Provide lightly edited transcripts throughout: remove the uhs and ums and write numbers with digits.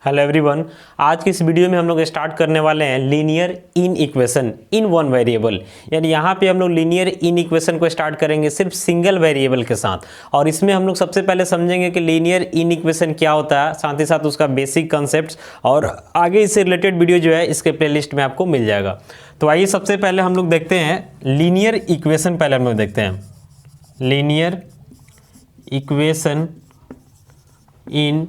Hello everyone. आज की इस वीडियो में हम लोग स्टार्ट करने वाले हैं linear inequation in one variable. यानी यहाँ पे हम लोग लीनियर इन इक्वेशन को स्टार्ट करेंगे सिर्फ सिंगल वेरिएबल के साथ। और इसमें हम लोग सबसे पहले समझेंगे कि लीनियर इन इक्वेशन क्या होता है, साथ ही साथ उसका बेसिक कॉन्सेप्ट्स, और आगे इससे रिलेटेड वीडियो जो है इसके प्लेलिस्ट में आपको मिल जाएगा। तो आइए सबसे पहले हम लोग देखते हैं लीनियर इक्वेशन। पहले हम लोग देखते हैं linear equation in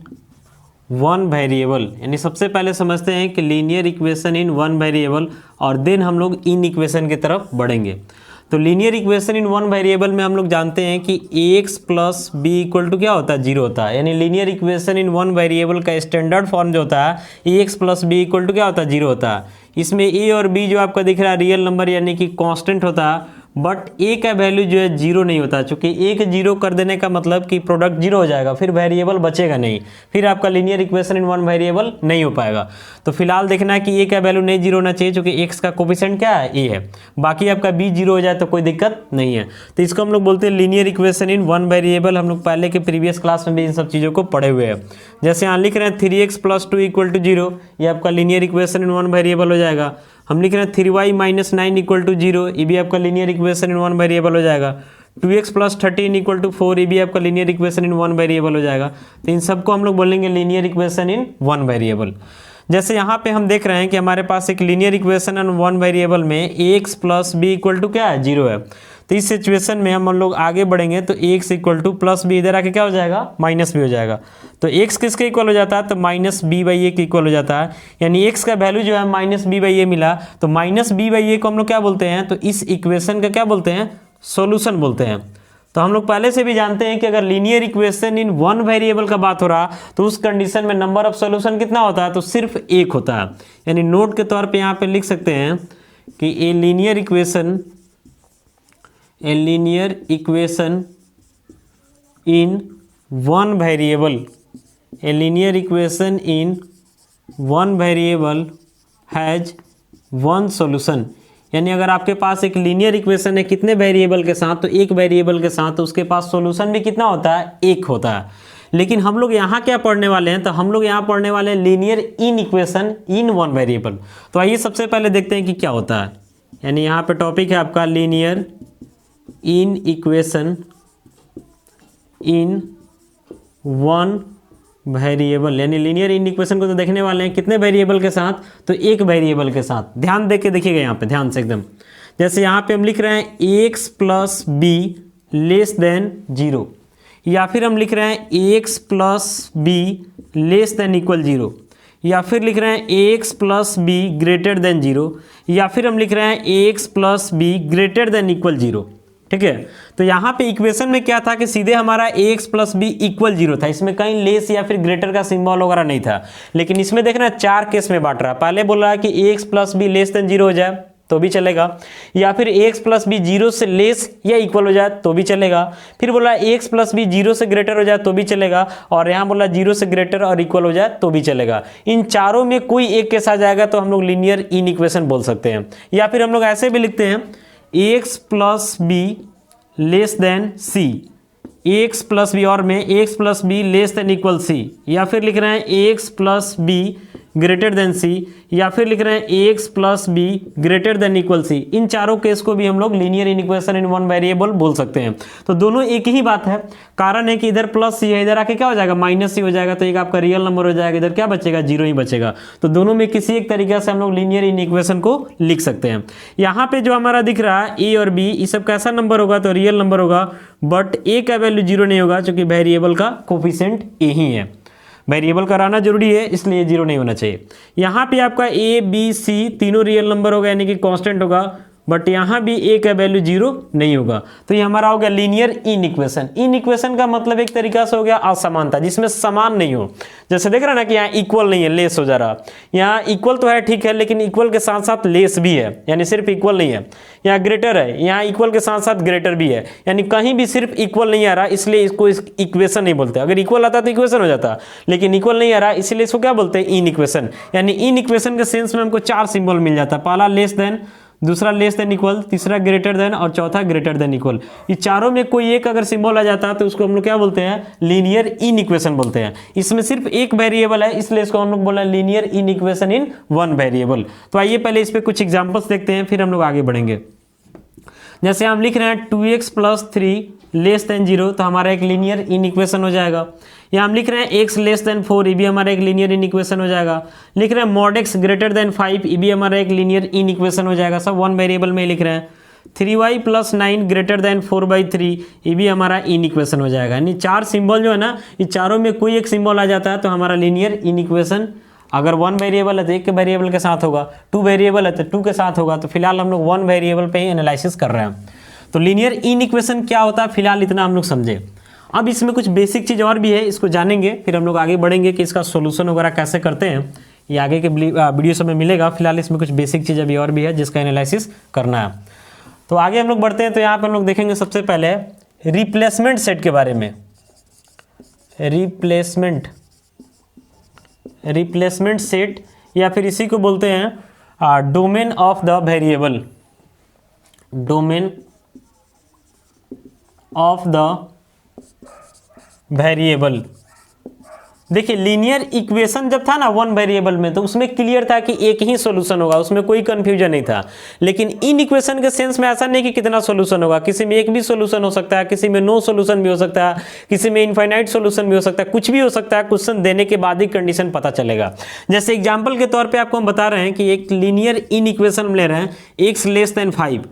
one variable. यानी सबसे पहले समझते हैं कि linear equation in one variable, और देन हम लोग इन इक्वेशन की तरफ बढ़ेंगे। तो linear equation in one variable में हम लोग जानते हैं कि ax plus b equal to क्या होता है, जीरो होता है। यानी linear equation in one variable का स्टैंडर्ड फॉर्म जो होता है ax plus b equal to क्या होता है, जीरो होता है। इसमें a और b जो आपका दिख रहा है रियल नंबर यानी कि कांस्टेंट होता है, बट a का वैल्यू जो है जीरो नहीं होता। चूंकि a के जीरो कर देने का मतलब कि प्रोडक्ट जीरो हो जाएगा, फिर वेरिएबल बचेगा नहीं, फिर आपका linear equation in one variable नहीं हो पाएगा। तो फिलहाल देखना है कि a का वैल्यू नहीं जीरो होना चाहिए, चूंकि x का कोफिशिएंट क्या है, a है। बाकी आपका b जीरो हो जाए तो कोई दिक्कत नहीं है। तो इसको हम लोग बोलते हैं linear equation in one variable. हम लोग पहले के प्रीवियस क्लास में भी इन सब चीज़ों को पढ़े हुए हैं। जैसे यहाँ लिख रहे हैं 3x plus 2 equal to zero, ये आपका linear equation in one variable हो जाएगा। हम लिख रहे हैं 3y minus 9 equal to zero, ये भी आपका linear equation in one variable हो जाएगा। 2x प्लस 13 इक्वल टू 4, ये भी आपका linear equation in one variable हो जाएगा। तो इन सबको हम लोग बोलेंगे linear equation in one variable. जैसे यहाँ पे हम देख रहे हैं कि हमारे पास एक linear equation in one variable में ax plus b equal to क्या है, जीरो है। तो इस सिचुएशन में हम लोग आगे बढ़ेंगे तो x equal to plus b इधर आके क्या हो जाएगा, माइनस बी हो जाएगा। तो x किसके इक्वल हो जाता है, तो माइनस बी बाई ए के इक्वल हो जाता है। यानी x का वैल्यू जो है माइनस बी बाई ए मिला, तो माइनस बी बाई ए को हम लोग क्या बोलते हैं, तो इस इक्वेशन का क्या बोलते हैं, सॉल्यूशन बोलते हैं। तो हम लोग पहले से भी जानते हैं कि अगर linear equation in one variable का बात हो रहा तो उस कंडीशन में नंबर ऑफ सॉल्यूशन कितना होता है, तो सिर्फ एक होता है। यानी नोट के तौर पे यहाँ पे लिख सकते हैं कि a linear equation in one variable, a linear equation in one variable has one solution. यानी अगर आपके पास एक लीनियर इक्वेशन है कितने वेरिएबल के साथ, तो एक वेरिएबल के साथ, तो उसके पास सॉल्यूशन भी कितना होता है, एक होता है। लेकिन हम लोग यहाँ क्या पढ़ने वाले हैं, तो हम लोग यहाँ पढ़ने वाले हैं linear inequation in one variable. तो आइए सबसे पहले देखते हैं कि क्या होता है। यानी यहाँ पे टॉपिक है आपका linear inequation in one variable. यानी लीनियर इन इक्वेशन को तो देखने वाले हैं कितने वेरिएबल के साथ, तो एक वेरिएबल के साथ। ध्यान दे के देखिएगा यहाँ पे, ध्यान से एकदम। जैसे यहाँ पे हम लिख रहे हैं x plus B less than zero, या फिर हम लिख रहे हैं x plus B less than equal zero, या फिर लिख रहे हैं x plus B greater than zero, या फिर हम लिख रहे हैं x plus B greater than equal zero. ठीक है। तो यहाँ पे इक्वेशन में क्या था कि सीधे हमारा ax plus b equal zero था, इसमें कहीं लेस या फिर ग्रेटर का सिंबल वगैरह नहीं था। लेकिन इसमें देखना चार केस में बांट रहा है। पहले बोल रहा है कि ax plus B less than zero हो जाए तो भी चलेगा, या फिर ax प्लस बी जीरो से लेस या इक्वल हो जाए तो भी चलेगा, फिर बोला ax प्लस बी जीरो से ग्रेटर हो जाए तो भी चलेगा, और यहाँ बोला जीरो से ग्रेटर और इक्वल हो जाए तो भी चलेगा। इन चारों में कोई एक केस आ जाएगा तो हम लोग लीनियर इन इक्वेशन बोल सकते हैं। या फिर हम लोग ऐसे भी लिखते हैं ax plus B less than C, ax plus B, और में ax plus B less than equal C, या फिर लिख रहे हैं ax plus B greater than C, या फिर लिख रहे हैं ax plus B greater than equal C. इन चारों केस को भी हम लोग linear inequation in one variable बोल सकते हैं। तो दोनों एक ही बात है। कारण है कि इधर प्लस सी है, इधर आके क्या हो जाएगा, माइनस सी हो जाएगा, तो एक आपका रियल नंबर हो जाएगा, इधर क्या बचेगा, जीरो ही बचेगा। तो दोनों में किसी एक तरीके से हम लोग लीनियर इन इक्वेशन को लिख सकते हैं। यहाँ पे जो हमारा दिख रहा है ए और बी, ये सब कैसा नंबर होगा, तो रियल नंबर होगा, बट ए का वैल्यू जीरो नहीं होगा, क्योंकि वेरिएबल का कोफिशिएंट ए ही है। वेरिएबल का रहना जरूरी है, इसलिए जीरो नहीं होना चाहिए। यहाँ पे आपका ए बी सी तीनों रियल नंबर होगा, यानी कि कांस्टेंट होगा, बट यहाँ भी ए का वैल्यू जीरो नहीं होगा। तो ये हमारा हो गया linear inequation. In equation का मतलब एक तरीका से हो गया असमानता, जिसमें समान नहीं हो। जैसे देख रहे हैं ना कि यहाँ इक्वल नहीं है, लेस हो जा रहा। यहाँ इक्वल तो है, ठीक है, लेकिन इक्वल के साथ साथ लेस भी है, यानी सिर्फ इक्वल नहीं है। यहाँ ग्रेटर है, यहाँ इक्वल के साथ साथ ग्रेटर भी है, यानी कहीं भी सिर्फ इक्वल नहीं आ रहा, इसलिए इसको इक्वेशन नहीं बोलते। अगर इक्वल आता तो इक्वेशन हो जाता, लेकिन इक्वल नहीं आ रहा, इसलिए इसको क्या बोलते हैं, इन इक्वेशन। यानी इन इक्वेशन के सेंस में हमको चार सिंबल मिल जाता है। पहला लेस देन, दूसरा लेस देन इक्वल, तीसरा ग्रेटर देन और चौथा ग्रेटर देन इक्वल। ये चारों में कोई एक अगर सिंबल आ जाता है तो उसको हम लोग क्या बोलते हैं, लीनियर इनइक्वेशन बोलते हैं। इसमें सिर्फ एक वेरिएबल है इसलिए इसको हम लोग बोला लीनियर इनइक्वेशन इन वन वेरिएबल। तो आइए पहले इस पे कुछ एग्जांपल्स देखते हैं फिर हम लोग आगे बढ़ेंगे। जैसे हम लिख रहे हैं 2x + 3 लेस देन 0 तो हमारा एक लीनियर इनइक्वेशन हो जाएगा। या हम लिख रहे हैं x लेस देन 4 ये भी हमारा एक लीनियर इनइक्वेशन हो जाएगा। लिख रहे हैं mod x ग्रेटर देन 5 ये भी हमारा एक लीनियर इनइक्वेशन हो जाएगा, सब वन वेरिएबल में लिख रहे हैं। 3y + 9 ग्रेटर देन 4/3 ये भी हमारा इनइक्वेशन हो जाएगा। यानी चार सिंबल जो है ना, ये चारों में कोई एक सिंबल आ जाता है तो हमारा लीनियर इनइक्वेशन, अगर वन वेरिएबल है तो एक के वेरिएबल के साथ होगा, टू वेरिएबल है तो टू के साथ होगा। तो फिलहाल हम लोग वन वेरिएबल पे ही एनालिसिस कर रहे हैं। तो लीनियर इनइक्वेशन क्या होता है फिलहाल इतना हम लोग समझे। अब इसमें कुछ बेसिक चीज़ और भी है, इसको जानेंगे फिर हम लोग आगे बढ़ेंगे कि इसका सोल्यूशन वगैरह कैसे करते हैं, ये आगे के वीडियो सब में मिलेगा। फिलहाल इसमें कुछ बेसिक चीज़ अभी और भी है जिसका एनालिसिस करना है। तो आगे हम लोग बढ़ते हैं। तो यहाँ पर हम लोग देखेंगे सबसे पहले रिप्लेसमेंट सेट के बारे में। रिप्लेसमेंट सेट या फिर इसी को बोलते हैं domain of the variable, domain of the variable. देखिए लीनियर इक्वेशन जब था ना वन वेरिएबल में तो उसमें क्लियर था कि एक ही सॉल्यूशन होगा, उसमें कोई कंफ्यूजन नहीं था। लेकिन इन इक्वेशन के सेंस में ऐसा नहीं कि कितना सॉल्यूशन होगा, किसी में एक भी सॉल्यूशन हो सकता है, किसी में नो सॉल्यूशन भी हो सकता है, किसी में इनफाइनाइट सॉल्यूशन भी हो सकता है, कुछ भी हो सकता है। क्वेश्चन देने के बाद ही कंडीशन पता चलेगा। जैसे एग्जाम्पल के तौर पर आपको हम बता रहे हैं कि एक लीनियर इन इक्वेशन ले रहे हैं x लेस देन 5,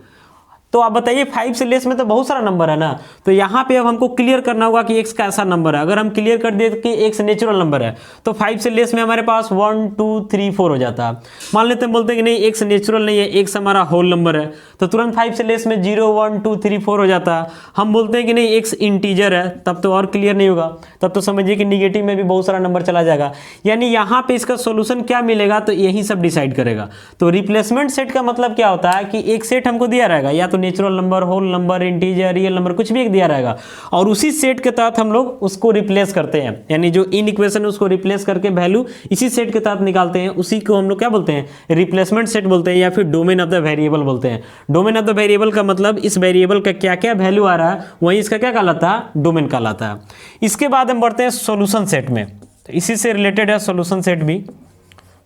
तो आप बताइए 5 से लेस में तो बहुत सारा नंबर है ना। तो यहाँ पे अब हमको क्लियर करना होगा कि x कैसा नंबर है। अगर हम क्लियर कर दे कि x नेचुरल नंबर है तो 5 से लेस में हमारे पास 1 2 3 4 हो जाता है। मान लेते हैं बोलते हैं कि नहीं x नेचुरल नहीं है, x हमारा होल नंबर है, तो तुरंत 5 से लेस में 0 1 2 3 4 हो जाता है। हम बोलते हैं कि नहीं x इंटीजर है, तब तो और क्लियर नहीं होगा, तब तो समझिए कि निगेटिव में भी बहुत सारा नंबर चला जाएगा। यानी यहाँ पे इसका सोल्यूशन क्या मिलेगा तो यही सब डिसाइड करेगा। तो रिप्लेसमेंट सेट का मतलब क्या होता है कि एक सेट हमको दिया रहेगा, या तो natural number, whole number, integer, real number, कुछ भी एक दिया रहेगा, और उसी सेट के तहत हम लोग उसको रिप्लेस करते हैं। यानी जो इन इक्वेशन है उसको रिप्लेस करके वैल्यू इसी सेट के तहत निकालते हैं। उसी को हम लोग क्या बोलते हैं, रिप्लेसमेंट सेट बोलते हैं, या फिर डोमेन ऑफ द वेरिएबल बोलते हैं। डोमेन ऑफ द वेरिएबल का मतलब इस वेरिएबल का क्या क्या वैल्यू आ रहा है वही इसका क्या कहलाता है, डोमेन कहलाता है। इसके बाद हम बढ़ते हैं सॉल्यूशन सेट में। तो इसी से रिलेटेड है सॉल्यूशन सेट भी,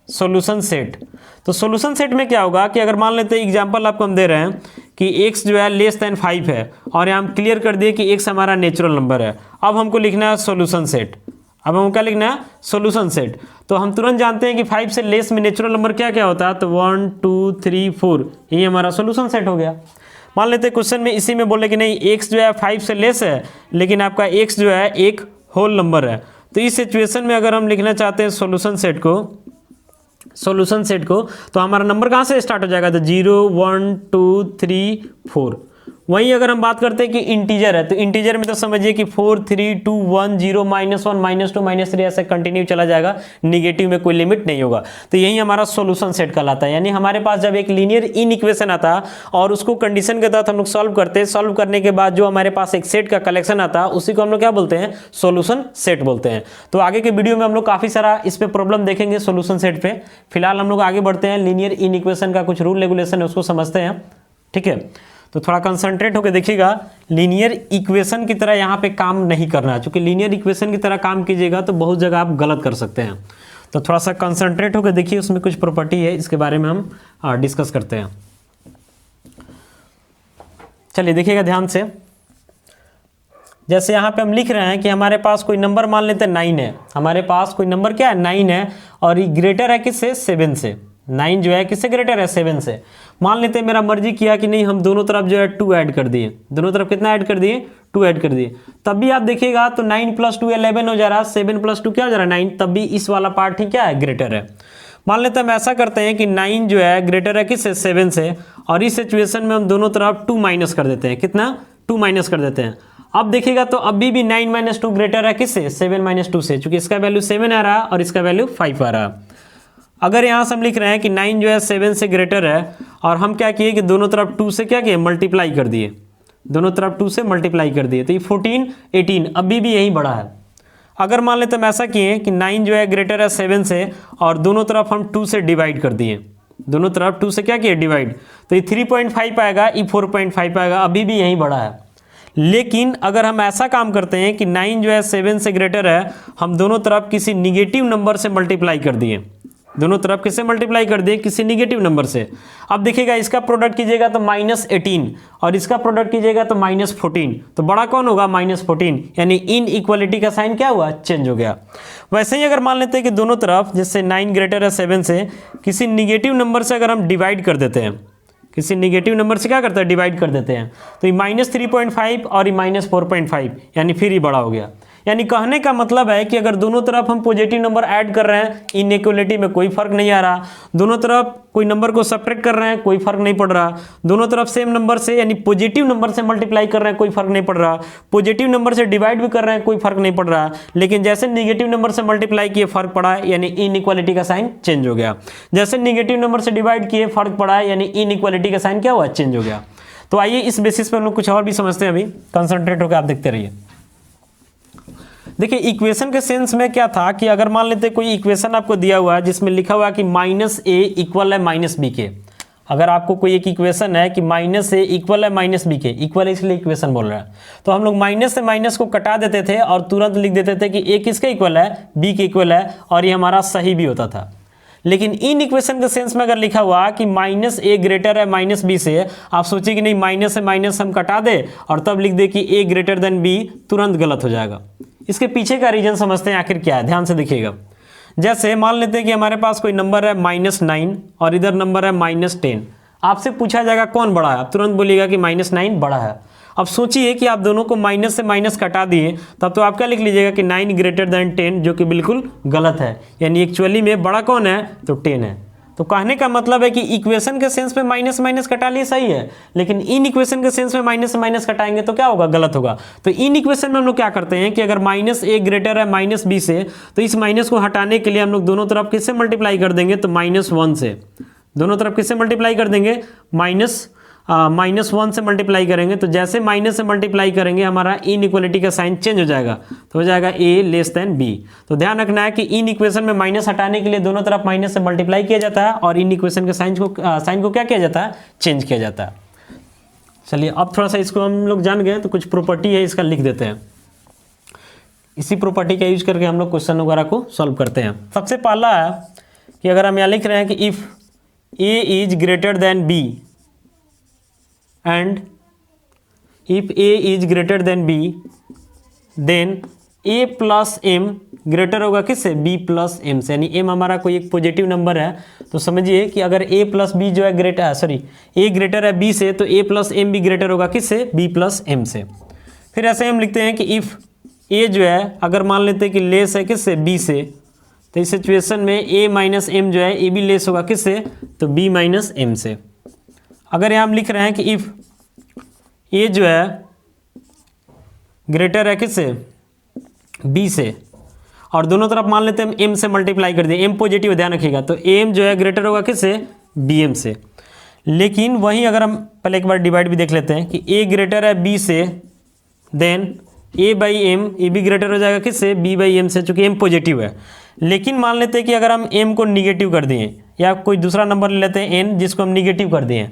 सॉल्यूशन सेट। तो सॉल्यूशन सेट में क्या होगा कि अगर मान लेते हैं एग्जांपल आपको हम दे रहे हैं कि x जो है लेस देन 5 है, और यहाँ हम क्लियर कर दिए कि x हमारा नेचुरल नंबर है। अब हमको लिखना है सॉल्यूशन सेट। अब हमको क्या लिखना है, सॉल्यूशन सेट। तो हम तुरंत जानते हैं कि 5 से लेस में नेचुरल नंबर क्या क्या होता है, तो 1 2 3 4 ये हमारा सॉल्यूशन सेट हो गया। मान लेते हैं क्वेश्चन में इसी में बोले कि नहीं x जो है 5 से लेस है, लेकिन आपका x जो है एक होल नंबर है। तो इस सिचुएशन में अगर हम लिखना चाहते हैं सॉल्यूशन सेट को, तो हमारा नंबर कहाँ से स्टार्ट हो जाएगा, तो 0 1 2 3 4। वहीं अगर हम बात करते हैं कि इंटीजर है, तो इंटीजर में तो समझिए कि 4 3 2 1 0 -1 -2 -3 ऐसे कंटिन्यू चला जाएगा, निगेटिव में कोई लिमिट नहीं होगा। तो यही हमारा सॉल्यूशन सेट कहलाता है। यानी हमारे पास जब एक लीनियर इन इक्वेशन आता है और उसको कंडीशन के तहत हम लोग सॉल्व करते हैं, सॉल्व करने के बाद जो हमारे पास एक सेट का कलेक्शन आता है उसी को हम लोग क्या बोलते हैं, सॉल्यूशन सेट बोलते हैं। तो आगे के वीडियो में हम लोग काफ़ी सारा इस पर प्रॉब्लम देखेंगे सॉल्यूशन सेट पे। फिलहाल हम लोग आगे बढ़ते हैं, लीनियर इन इक्वेशन का कुछ रूल रेगुलेशन है उसको समझते हैं, ठीक है। तो थोड़ा कंसंट्रेट होकर देखिएगा, लीनियर इक्वेशन की तरह यहाँ पे काम नहीं करना है, क्योंकि लीनियर इक्वेशन की तरह काम कीजिएगा तो बहुत जगह आप गलत कर सकते हैं। तो थोड़ा सा कंसंट्रेट होकर देखिए, उसमें कुछ प्रॉपर्टी है, इसके बारे में हम डिस्कस करते हैं। चलिए देखिएगा ध्यान से। जैसे यहाँ पे हम लिख रहे हैं कि हमारे पास कोई नंबर मान लेते हैं 9 है, हमारे पास कोई नंबर क्या है 9 है, और ये ग्रेटर है किससे, 7 से। 9 जो है किससे ग्रेटर है, 7 से। मान लेते हैं मेरा मर्जी किया कि नहीं हम दोनों तरफ जो है 2 ऐड कर दिए, दोनों तरफ कितना ऐड कर दिए, 2 ऐड कर दिए। तब भी आप देखिएगा तो 9 + 2 11 हो जा रहा है, 7 + 2 क्या हो जा रहा है 9, तब भी इस वाला पार्ट ही क्या है, ग्रेटर है। मान लेते हैं हम ऐसा करते हैं कि 9 जो है ग्रेटर है किससे, 7 से, और इस सिचुएशन में हम दोनों तरफ 2 माइनस कर देते हैं। कितना, 2 माइनस कर देते हैं। अब देखिएगा तो अभी भी 9 - 2 ग्रेटर है किससे, 7 - 2 से, चूंकि इसका वैल्यू 7 आ रहा है और इसका वैल्यू 5 आ रहा है। अगर यहाँ से हम लिख रहे हैं कि 9 जो है 7 से ग्रेटर है, और हम क्या किए कि दोनों तरफ 2 से क्या किए, मल्टीप्लाई कर दिए, दोनों तरफ 2 से मल्टीप्लाई कर दिए, तो ये 14 18 अभी भी यही बड़ा है। अगर मान लेते हम ऐसा किए कि 9 जो है ग्रेटर है 7 से, और दोनों तरफ हम 2 से डिवाइड कर दिए, दोनों तरफ 2 से क्या किया डिवाइड, तो ये 3.5 आएगा, ये 4.5 आएगा, अभी भी यहीं बड़ा है। लेकिन अगर हम ऐसा काम करते हैं कि 9 जो है 7 से ग्रेटर है, हम दोनों तरफ किसी निगेटिव नंबर से मल्टीप्लाई कर दिए, दोनों तरफ किससे मल्टीप्लाई कर दिए, किसी निगेटिव नंबर से। अब देखिएगा इसका प्रोडक्ट कीजिएगा तो -18 और इसका प्रोडक्ट कीजिएगा तो -14, तो बड़ा कौन होगा, -14, यानी इन इक्वालिटी का साइन क्या हुआ, चेंज हो गया। वैसे ही अगर मान लेते हैं कि दोनों तरफ जैसे 9 ग्रेटर है 7 से, किसी निगेटिव नंबर से अगर हम डिवाइड कर देते हैं, किसी निगेटिव नंबर से क्या करते हैं, डिवाइड कर देते हैं, तो ये -3.5 और ये -4.5, यानी फिर ही बड़ा हो गया। यानी कहने का मतलब है कि अगर दोनों तरफ हम पॉजिटिव नंबर ऐड कर रहे हैं, इनइक्वालिटी में कोई फर्क नहीं आ रहा, दोनों तरफ कोई नंबर को सब्ट्रैक्ट कर रहे हैं, कोई फर्क नहीं पड़ रहा, दोनों तरफ सेम नंबर से यानी पॉजिटिव नंबर से मल्टीप्लाई कर रहे हैं, कोई फर्क नहीं पड़ रहा, पॉजिटिव नंबर से डिवाइड भी कर रहे हैं, कोई फर्क नहीं पड़ रहा, लेकिन जैसे निगेटिव नंबर से मल्टीप्लाई किए फर्क पड़ा है, यानी इनइक्वालिटी का साइन चेंज हो गया। जैसे निगेटिव नंबर से डिवाइड किए फर्क पड़ा है, यानी इनइक्वालिटी का साइन क्या हुआ, चेंज हो गया। तो आइए इस बेसिस पर हम लोग कुछ और भी समझते हैं, अभी कंसंट्रेट होकर आप देखते रहिए। देखिए इक्वेशन के सेंस में क्या था कि अगर मान लेते कोई इक्वेशन आपको दिया हुआ है जिसमें लिखा हुआ है कि -a इक्वल है -b के, अगर आपको कोई एक इक्वेशन है कि -a इक्वल है -b के, इक्वल इसलिए इक्वेशन बोल रहा है, तो हम लोग माइनस से माइनस को कटा देते थे और तुरंत लिख देते थे कि a किसके इक्वल है, b के इक्वल है, और ये हमारा सही भी होता था। लेकिन इन इक्वेशन के सेंस में अगर लिखा हुआ कि -a ग्रेटर है -b से, आप सोचिए कि नहीं माइनस से माइनस हम कटा दे और तब लिख दे कि a ग्रेटर देन b, तुरंत गलत हो जाएगा। इसके पीछे का रीजन समझते हैं आखिर क्या है, ध्यान से देखिएगा। जैसे मान लेते हैं कि हमारे पास कोई नंबर है -9 और इधर नंबर है -10, आपसे पूछा जाएगा कौन बड़ा है, आप तुरंत बोलिएगा कि -9 बड़ा है। अब सोचिए कि आप दोनों को माइनस से माइनस कटा दिए, तब तो आप क्या लिख लीजिएगा कि 9 ग्रेटर देन 10, जो कि बिल्कुल गलत है, यानी एक्चुअली में बड़ा कौन है, तो 10 है। तो कहने का मतलब है कि इक्वेशन के सेंस में माइनस माइनस कटा लिए सही है, लेकिन इन इक्वेशन के सेंस में माइनस से माइनस कटाएंगे तो क्या होगा, गलत होगा। तो इन इक्वेशन में हम लोग क्या करते हैं कि अगर -a ग्रेटर है -b से, तो इस माइनस को हटाने के लिए हम लोग दोनों तरफ किससे मल्टीप्लाई कर देंगे, तो -1 से, दोनों तरफ किससे मल्टीप्लाई कर देंगे, -1 से मल्टीप्लाई करेंगे। तो जैसे माइनस से मल्टीप्लाई करेंगे हमारा इनइक्वालिटी का साइन चेंज हो जाएगा, तो हो जाएगा a लेस देन b। तो ध्यान रखना है कि इन इक्वेशन में माइनस हटाने के लिए दोनों तरफ माइनस से मल्टीप्लाई किया जाता है और इन इक्वेशन के साइन को क्या किया जाता है, चेंज किया जाता है। चलिए अब थोड़ा सा इसको हम लोग जान गए, तो कुछ प्रॉपर्टी है इसका लिख देते हैं, इसी प्रॉपर्टी का यूज करके हम लोग क्वेश्चन वगैरह को सॉल्व करते हैं। सबसे पहला है कि अगर हम यहाँ लिख रहे हैं कि if a is greater than b and if a is greater than b then a plus m greater होगा किससे, b प्लस m से, यानी m हमारा कोई एक पॉजिटिव नंबर है, तो समझिए कि अगर a प्लस b जो है ग्रेटर a ग्रेटर है b से, तो a प्लस m भी ग्रेटर होगा किससे, b प्लस m से। फिर ऐसे हम लिखते हैं कि इफ़ a जो है अगर मान लेते हैं कि लेस है किससे, b से, तो इस सिचुएशन में a माइनस m जो है ये भी लेस होगा किससे, तो b माइनस m से। अगर यहाँ हम लिख रहे हैं कि इफ़ a जो है ग्रेटर है किससे, b से, और दोनों तरफ मान लेते हैं हम m से मल्टीप्लाई कर दिए, m पॉजिटिव ध्यान रखिएगा, तो m जो है ग्रेटर होगा किससे, bm से। लेकिन वहीं अगर हम पहले एक बार डिवाइड भी देख लेते हैं कि a ग्रेटर है b से, देन a बाई m, ये भी ग्रेटर हो जाएगा किससे, b बाई m से, चूँकि m पॉजिटिव है। लेकिन मान लेते हैं कि अगर हम m को निगेटिव कर दिए या कोई दूसरा नंबर ले लेते हैं n जिसको हम निगेटिव कर दिए,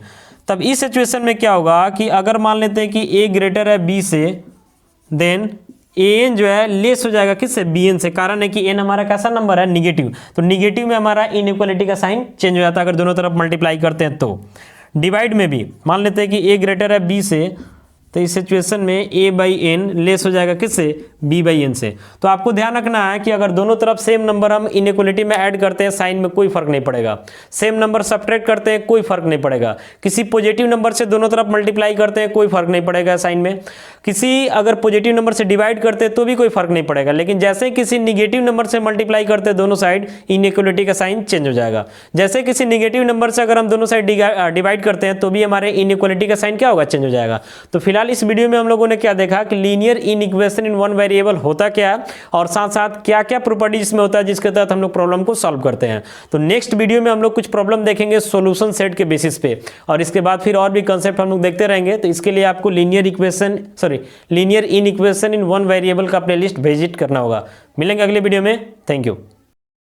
तब इस सिचुएशन में क्या होगा कि अगर मान लेते हैं कि a ग्रेटर है b से, देन an जो है लेस हो जाएगा किससे, bn से। कारण है कि n हमारा कैसा नंबर है, निगेटिव, तो निगेटिव में हमारा इनइक्वालिटी का साइन चेंज हो जाता है अगर दोनों तरफ मल्टीप्लाई करते हैं। तो डिवाइड में भी मान लेते हैं कि a ग्रेटर है b से, तो इस सिचुएशन में a बाई एन लेस हो जाएगा किससे, b बाई एन से। तो आपको ध्यान रखना है कि अगर दोनों तरफ सेम नंबर हम इनइक्वालिटी में ऐड करते हैं, साइन में कोई फर्क नहीं पड़ेगा, सेम नंबर सब्ट्रैक्ट करते हैं कोई फर्क नहीं पड़ेगा, किसी पॉजिटिव नंबर से दोनों तरफ मल्टीप्लाई करते हैं कोई फर्क नहीं पड़ेगा साइन में, किसी अगर पॉजिटिव नंबर से डिवाइड करते हैं तो भी कोई फर्क नहीं पड़ेगा, लेकिन जैसे किसी निगेटिव नंबर से मल्टीप्लाई करते हैं दोनों साइड, इनइक्वालिटी का साइन चेंज हो जाएगा। जैसे किसी निगेटिव नंबर से अगर हम दोनों साइड डिवाइड करते हैं तो भी हमारे इनइक्वालिटी का साइन क्या होगा, चेंज हो जाएगा। तो फिलहाल इस वीडियो में हम लोगों ने क्या देखा कि लीनियर इनइक्वेशन इन वन वेरिएबल होता क्या है और साथ साथ क्या क्या प्रॉपर्टी इसमें होता है जिसके तहत हम लोग प्रॉब्लम को सॉल्व करते हैं। तो नेक्स्ट वीडियो में हम लोग कुछ प्रॉब्लम देखेंगे सॉल्यूशन सेट के बेसिस पे, और इसके बाद फिर और भी कंसेप्ट हम लोग देखते रहेंगे। तो इसके लिए आपको लीनियर इनइक्वेशन इन वन वेरिएबल का प्लेलिस्ट विजिट करना होगा। मिलेंगे अगले वीडियो में, थैंक यू।